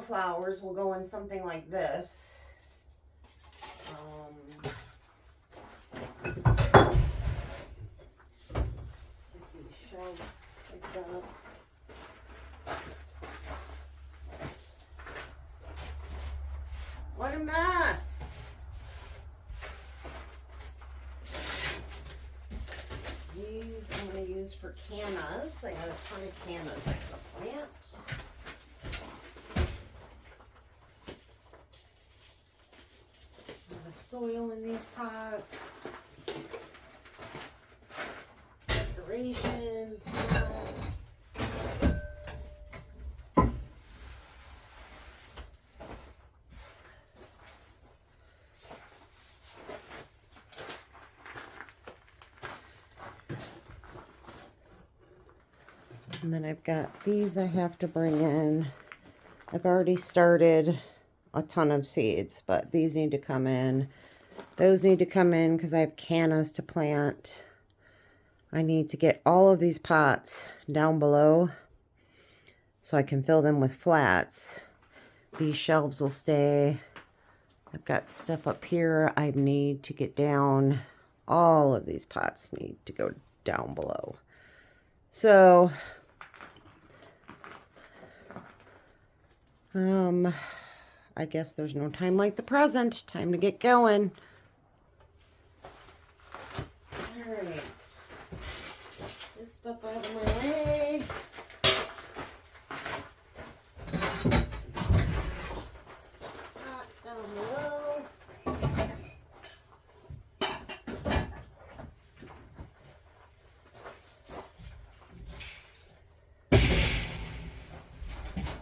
flowers will go in something like this. These shelves like that. What a mess. These I'm going to use for cannas. I got a ton of cannas I gotta plant. Soil in these pots, decorations, pots. And then I've got these I have to bring in. I've already started a ton of seeds, but these need to come in. Those need to come in because I have cannas to plant. I need to get all of these pots down below so I can fill them with flats. These shelves will stay. I've got stuff up here I need to get down. All of these pots need to go down below. So, I guess there's no time like the present. Time to get going. Alright. This stuff out of my way. Pots down below.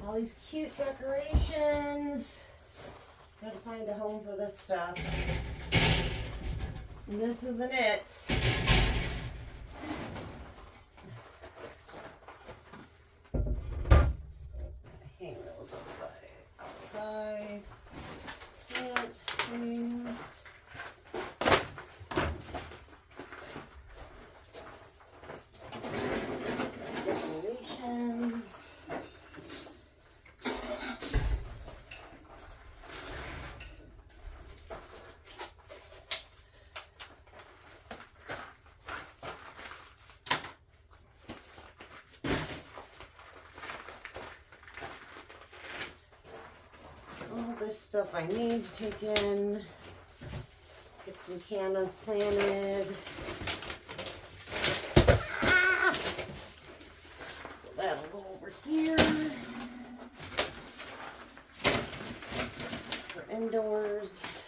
All these cute decorations. Gotta find a home for this stuff. And this isn't it. Hang those outside. Plant things. Decorations. This stuff I need to take in, get some cannas planted. So that'll go over here for indoors.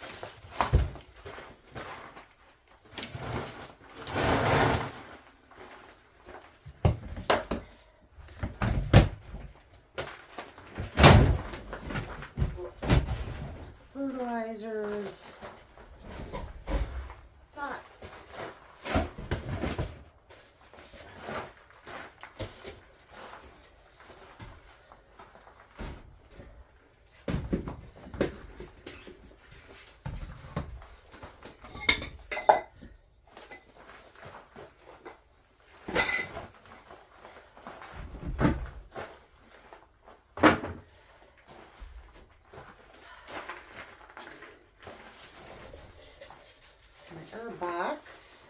Fertilizers, pots. Herb box.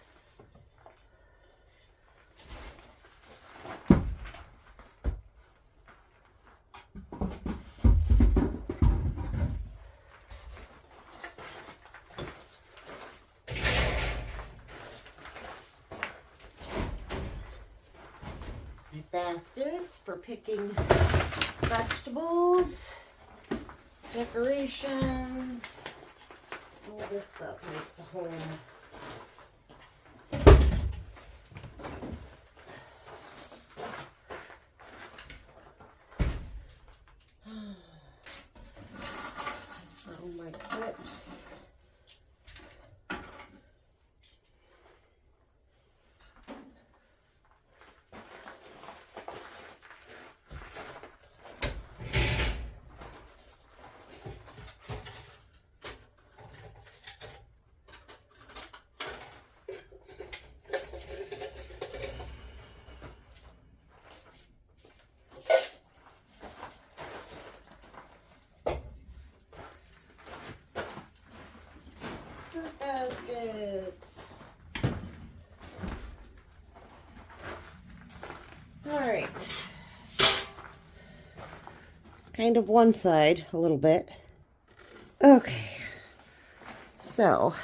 My baskets for picking vegetables, decorations. All this stuff makes a home. All my clips. kind of one side a little bit. Okay, so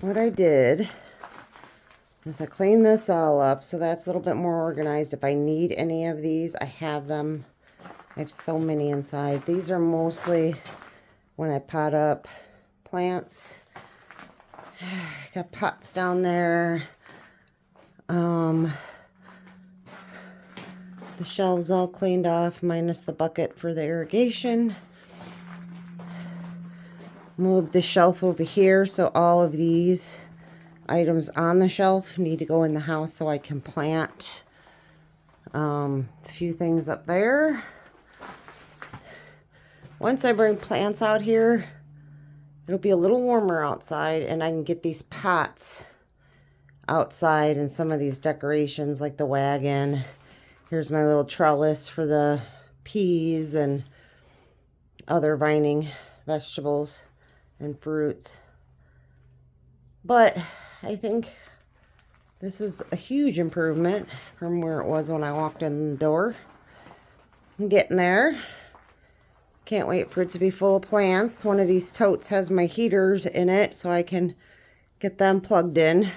what I did is I cleaned this all up, so that's a little bit more organized. If I need any of these, I have them. I have so many inside. These are mostly when I pot up plants. Got pots down there. The shelves all cleaned off, minus the bucket for the irrigation. Move the shelf over here, so all of these items on the shelf need to go in the house so I can plant a few things up there. Once I bring plants out here, it'll be a little warmer outside, and I can get these pots outside and some of these decorations like the wagon. Here's my little trellis for the peas and other vining vegetables and fruits. But I think this is a huge improvement from where it was when I walked in the door. I'm getting there. Can't wait for it to be full of plants. One of these totes has my heaters in it, so I can get them plugged in.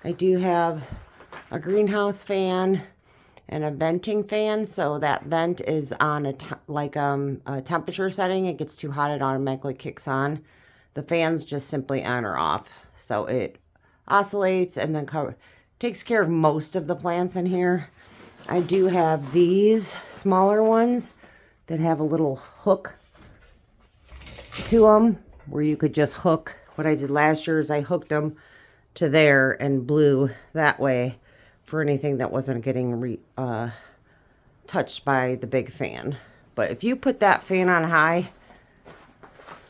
I do have a greenhouse fan and a venting fan, so that vent is on a temperature setting. It gets too hot, it automatically kicks on. The fan's just simply on or off, so it oscillates and then takes care of most of the plants in here. I do have these smaller ones that have a little hook to them where you could just hook. What I did last year is I hooked them to there and blew that way for anything that wasn't getting touched by the big fan. But if you put that fan on high,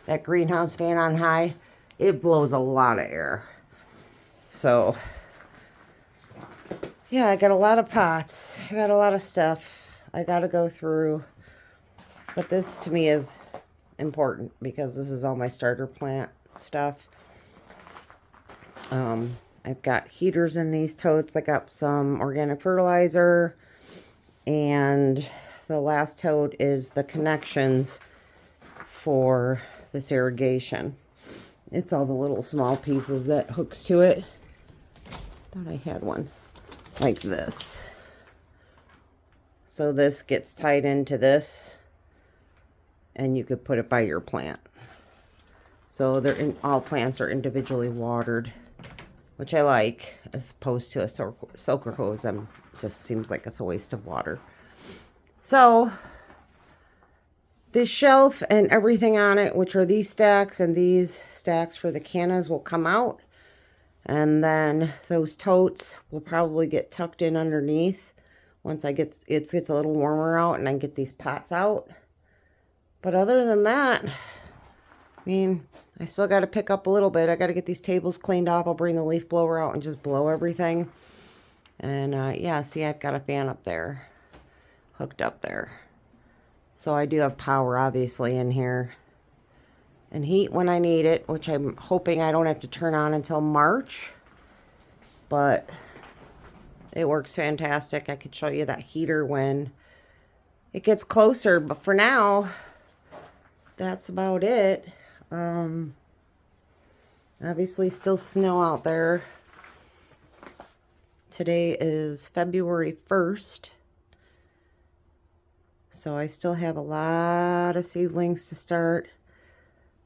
that greenhouse fan on high, it blows a lot of air. So yeah, I got a lot of pots. I got a lot of stuff I got to go through. But this to me is important because this is all my starter plant stuff. I've got heaters in these totes. I got some organic fertilizer. And the last tote is the connections for this irrigation. It's all the little small pieces that hooks to it. Thought I had one like this. So this gets tied into this, and you could put it by your plant. So all plants are individually watered, which I like, as opposed to a soaker hose. Just seems like it's a waste of water. So this shelf and everything on it, which are these stacks and these stacks for the cannas, will come out. And then those totes will probably get tucked in underneath once it gets a little warmer out and I get these pots out. But other than that, I mean, I still got to pick up a little bit. I got to get these tables cleaned off. I'll bring the leaf blower out and just blow everything. And yeah, see, I've got a fan up there, hooked up there. So I do have power, obviously, in here. And heat when I need it, which I'm hoping I don't have to turn on until March. But it works fantastic. I could show you that heater when it gets closer. But for now, that's about it. Obviously, still snow out there. Today is February 1st. So I still have a lot of seedlings to start.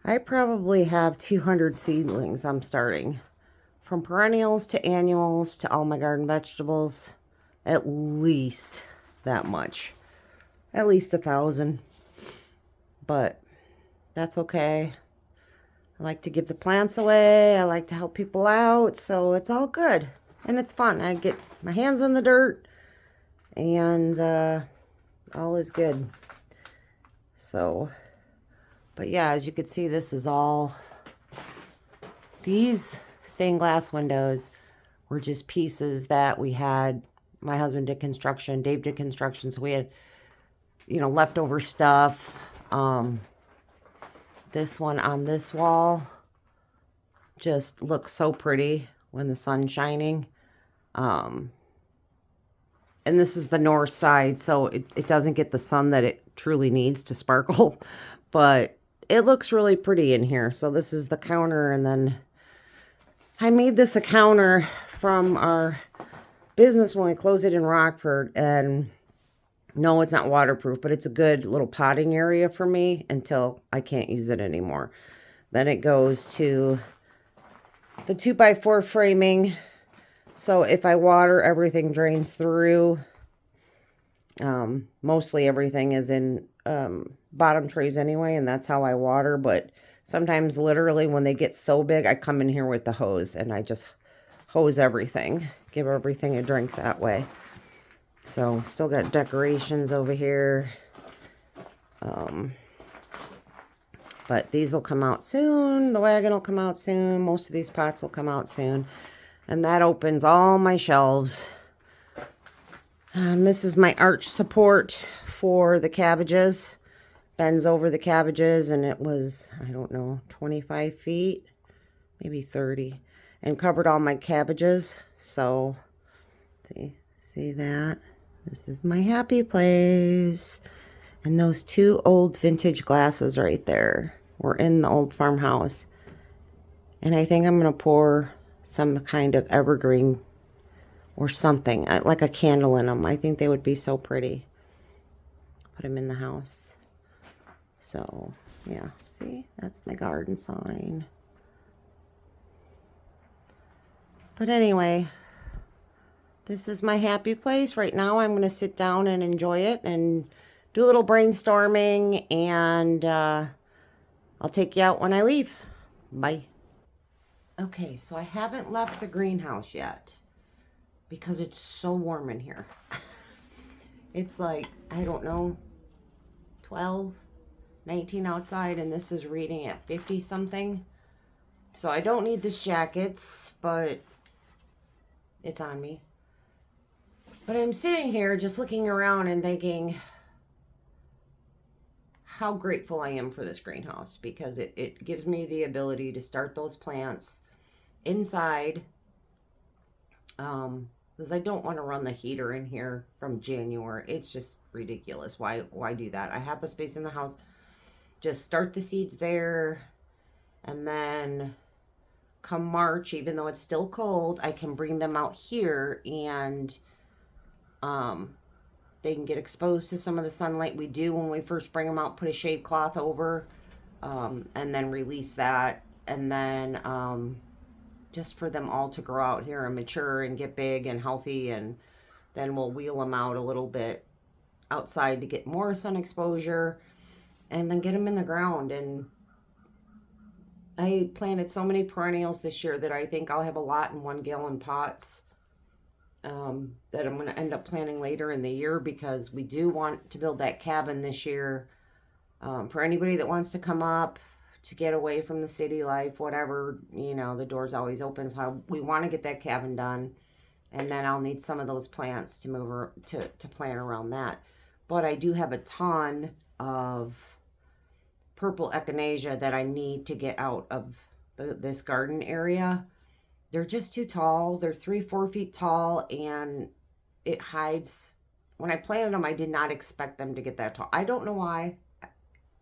I probably have 200 seedlings I'm starting. From perennials to annuals to all my garden vegetables. At least that much. At least 1,000. But that's okay. I like to give the plants away. I like to help people out. So it's all good. And it's fun. I get my hands in the dirt. And all is good. So, but yeah, as you can see, this is all, these stained glass windows were just pieces that we had. My husband did construction, Dave did construction, so we had, leftover stuff. This one on this wall just looks so pretty when the sun's shining. And this is the north side, so it doesn't get the sun that it truly needs to sparkle. But it looks really pretty in here. So this is the counter, and then I made this a counter from our business when we closed it in Rockford, and no, it's not waterproof, but it's a good little potting area for me until I can't use it anymore. Then it goes to the 2x4 framing. So if I water, everything drains through. Mostly everything is in bottom trays anyway, and that's how I water. But sometimes literally when they get so big, I come in here with the hose and I just hose everything. Give everything a drink that way. So still got decorations over here. But these will come out soon. The wagon will come out soon. Most of these pots will come out soon. And that opens all my shelves. This is my arch support for the cabbages. Bends over the cabbages, and it was, I don't know, 25 feet, maybe 30. And covered all my cabbages. So, see that? This is my happy place. And those two old vintage glasses right there were in the old farmhouse. And I think I'm going to pour some kind of evergreen or something, like a candle in them. I think they would be so pretty. Put them in the house. So, yeah. See? That's my garden sign. But anyway, this is my happy place. Right now I'm going to sit down and enjoy it and do a little brainstorming, and I'll take you out when I leave. Bye. Okay, so I haven't left the greenhouse yet because it's so warm in here. It's like, I don't know, 12, 19 outside, and this is reading at 50 something. So I don't need this jacket, but it's on me. But I'm sitting here just looking around and thinking how grateful I am for this greenhouse, because it gives me the ability to start those plants inside. Because I don't want to run the heater in here from January. It's just ridiculous. Why do that? I have the space in the house. Just start the seeds there, and then come March, even though it's still cold, I can bring them out here, and they can get exposed to some of the sunlight. We do, when we first bring them out, put a shade cloth over, and then release that, and then just for them all to grow out here and mature and get big and healthy, and then we'll wheel them out a little bit outside to get more sun exposure, and then get them in the ground. And I planted so many perennials this year that I think I'll have a lot in 1-gallon pots that I'm going to end up planting later in the year, because we do want to build that cabin this year. For anybody that wants to come up to get away from the city life, whatever, you know, the door's always open. So we want to get that cabin done, and then I'll need some of those plants to move to plant around that. But I do have a ton of purple echinacea that I need to get out of this garden area. They're just too tall. They're 3-4 feet tall, and it hides. When I planted them, I did not expect them to get that tall. I don't know why,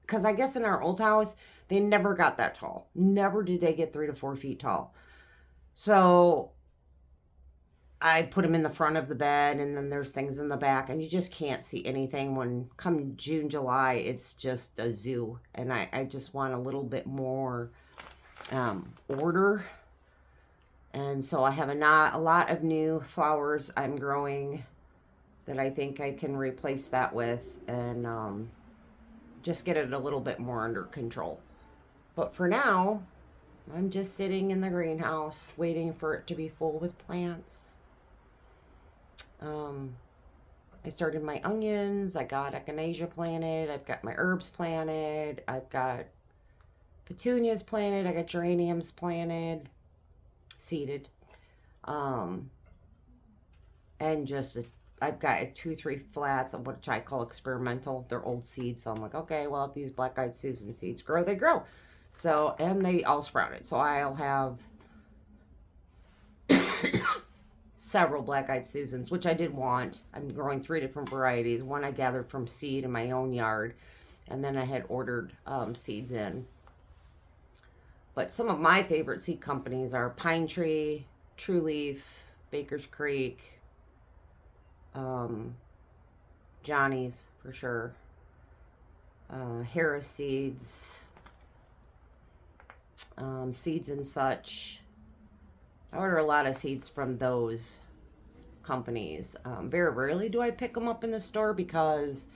because I guess in our old house, they never got that tall. Never did they get 3 to 4 feet tall. So I put them in the front of the bed, and then there's things in the back, and you just can't see anything. When come June, July, it's just a zoo, and I just want a little bit more order. And so I have a lot of new flowers I'm growing that I think I can replace that with, and just get it a little bit more under control. But for now, I'm just sitting in the greenhouse waiting for it to be full with plants. I started my onions. I got echinacea planted. I've got my herbs planted. I've got petunias planted. I got geraniums planted, seeded. And just I've got 2-3 flats of what I call experimental. They're old seeds. So I'm like, okay, well, if these black-eyed Susan seeds grow, they grow. So, and they all sprouted. So I'll have several black-eyed Susans, which I did want. I'm growing 3 different varieties. One I gathered from seed in my own yard, and then I had ordered seeds in. But some of my favorite seed companies are Pine Tree, True Leaf, Baker's Creek, um, Johnny's for sure, Harris Seeds, Seeds and Such. I order a lot of seeds from those companies. Very rarely do I pick them up in the store because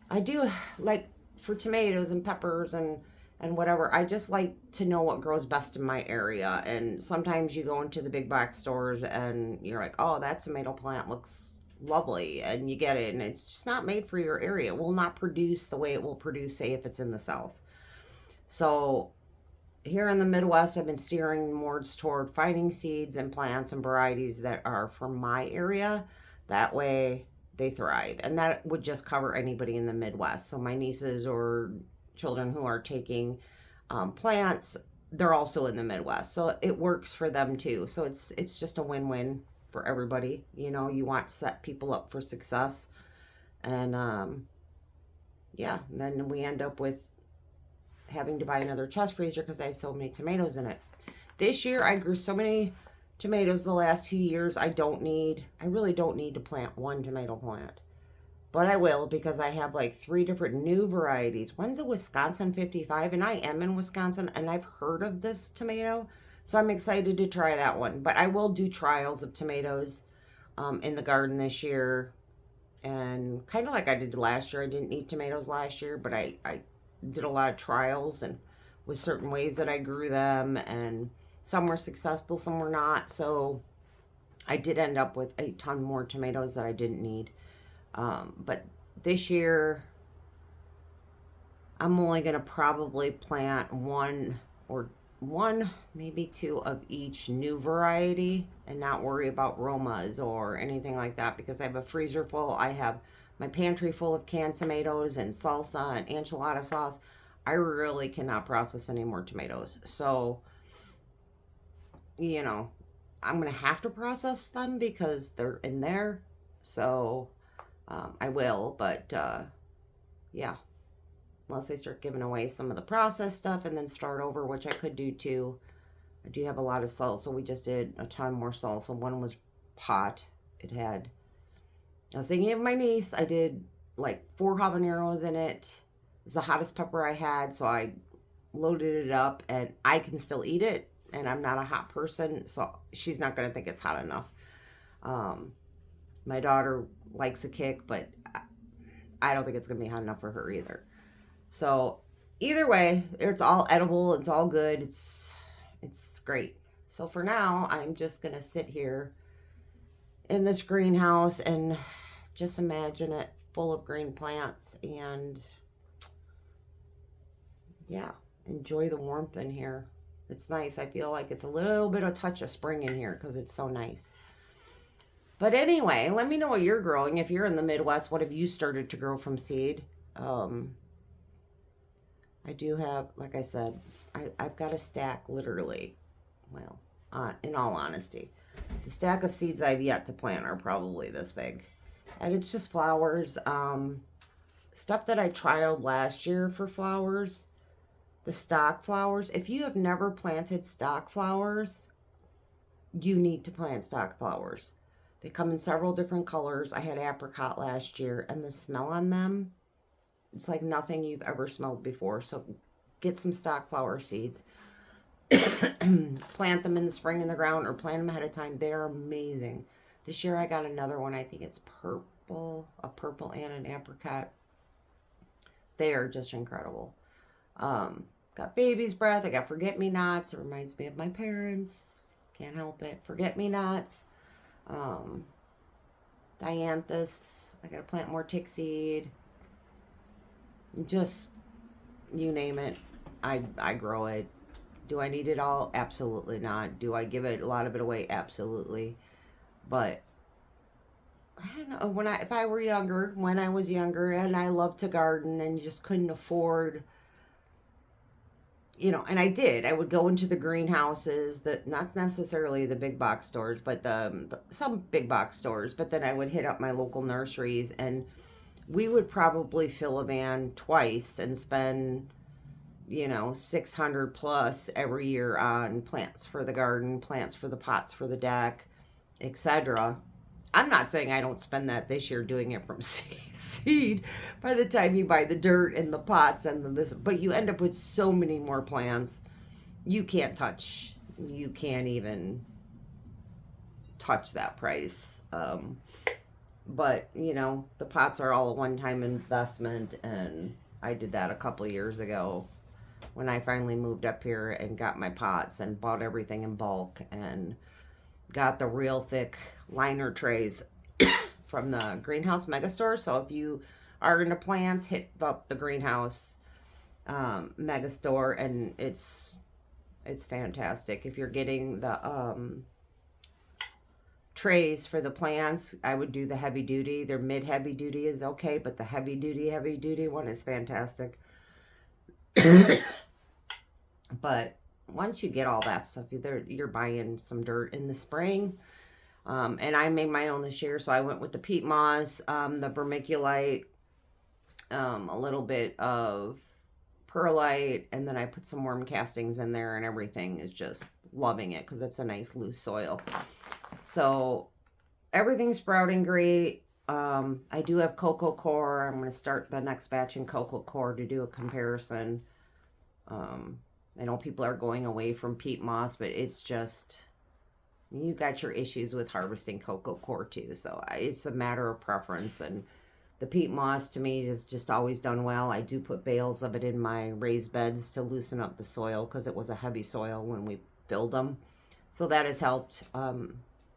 I do like for tomatoes and peppers and whatever. I just like to know what grows best in my area. And sometimes you go into the big box stores and you're like, oh, that tomato plant looks lovely, and you get it and it's just not made for your area. It will not produce the way it will produce, say, if it's in the South. So here in the Midwest, I've been steering more toward finding seeds and plants and varieties that are from my area. That way they thrive. And that would just cover anybody in the Midwest. So my nieces or children who are taking plants, they're also in the Midwest. So it works for them too. So it's just a win-win for everybody. You know, you want to set people up for success. And yeah, and then we end up with having to buy another chest freezer because I have so many tomatoes in it. This year I grew so many tomatoes the last 2 years. I really don't need to plant one tomato plant. But I will because I have like 3 different new varieties. One's a Wisconsin 55, and I am in Wisconsin and I've heard of this tomato. So I'm excited to try that one. But I will do trials of tomatoes in the garden this year. And kind of like I did last year. I didn't need tomatoes last year, but I did a lot of trials and with certain ways that I grew them, and some were successful, some were not. So I did end up with a ton more tomatoes that I didn't need. But this year I'm only going to probably plant one, maybe 2 of each new variety, and not worry about Romas or anything like that, because I have a freezer full. I have my pantry full of canned tomatoes and salsa and enchilada sauce. I really cannot process any more tomatoes. So, you know, I'm going to have to process them because they're in there. So, I will, but yeah, unless I start giving away some of the processed stuff and then start over, which I could do too. I do have a lot of salsa. We just did a ton more salsa. One was hot. I was thinking of my niece. I did like 4 habaneros in it. It was the hottest pepper I had, so I loaded it up, and I can still eat it, and I'm not a hot person, so she's not going to think it's hot enough. My daughter likes a kick, but I don't think it's going to be hot enough for her either. So either way, it's all edible. It's all good. It's great. So for now, I'm just going to sit here in this greenhouse and just imagine it full of green plants and yeah, enjoy the warmth in here. It's nice. I feel like it's a little bit of touch of spring in here because it's so nice. But anyway, let me know what you're growing. If you're in the Midwest, what have you started to grow from seed? I do have, like I said, I've got a stack literally, well, in all honesty. The stack of seeds I've yet to plant are probably this big. And it's just flowers. Stuff that I trialed last year for flowers. The stock flowers. If you have never planted stock flowers, you need to plant stock flowers. They come in several different colors. I had apricot last year, and the smell on them, it's like nothing you've ever smelled before. So get some stock flower seeds. Plant them in the spring in the ground or plant them ahead of time. They're amazing. This year I got another one. I think it's purple, a purple and an apricot. They are just incredible. Got baby's breath. I got forget-me-nots. It reminds me of my parents. Can't help it. Forget-me-nots. Dianthus. I got to plant more tick seed. Just, you name it. I grow it. Do I need it all? Absolutely not. Do I give it a lot of it away? Absolutely. But I don't know. When I was younger, and I loved to garden and just couldn't afford you know, and I did. I would go into the greenhouses, that not necessarily the big box stores, but the some big box stores. But then I would hit up my local nurseries, and we would probably fill a van twice and spend, you know, 600 plus every year on plants for the garden, plants for the pots for the deck, etc. I'm not saying I don't spend that this year doing it from seed by the time you buy the dirt and the pots and this, but you end up with so many more plants you can't touch. You can't even touch that price. But, you know, the pots are all a one-time investment, and I did that a couple years ago when I finally moved up here and got my pots and bought everything in bulk and got the real thick liner trays from the greenhouse mega store. So if you are into plants, hit up the greenhouse mega store, and it's fantastic. If you're getting the trays for the plants, I would do the heavy duty. Their mid heavy duty is okay, but the heavy duty one is fantastic. But once you get all that stuff, you're buying some dirt in the spring. And I made my own this year, so I went with the peat moss, the vermiculite, a little bit of perlite, and then I put some worm castings in there, and everything is just loving it because it's a nice loose soil. So everything's sprouting great. I do have cocoa coir. I'm going to start the next batch in cocoa coir to do a comparison. I know people are going away from peat moss, but it's just, you got your issues with harvesting cocoa coir too. So it's a matter of preference. And the peat moss to me is just always done well. I do put bales of it in my raised beds to loosen up the soil because it was a heavy soil when we filled them. So that has helped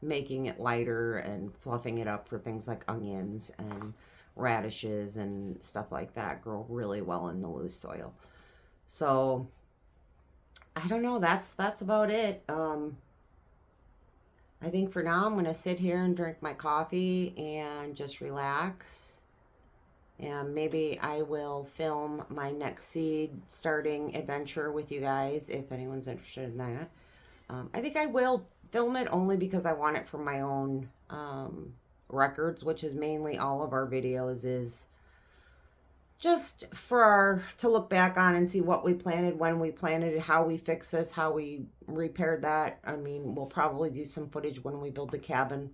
making it lighter and fluffing it up for things like onions and radishes and stuff like that grow really well in the loose soil. So I don't know, that's about it. I think for now I'm going to sit here and drink my coffee and just relax. And maybe I will film my next seed starting adventure with you guys if anyone's interested in that. I think I will film it only because I want it for my own records, which is mainly all of our videos is just to look back on and see what we planted, when we planted it, how we fixed this, how we repaired that. I mean, we'll probably do some footage when we build the cabin,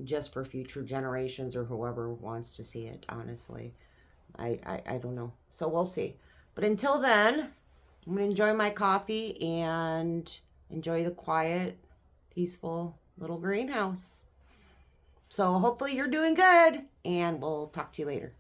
just for future generations or whoever wants to see it, honestly. I don't know. So we'll see. But until then, I'm going to enjoy my coffee and enjoy the quiet, peaceful little greenhouse. So hopefully you're doing good, and we'll talk to you later.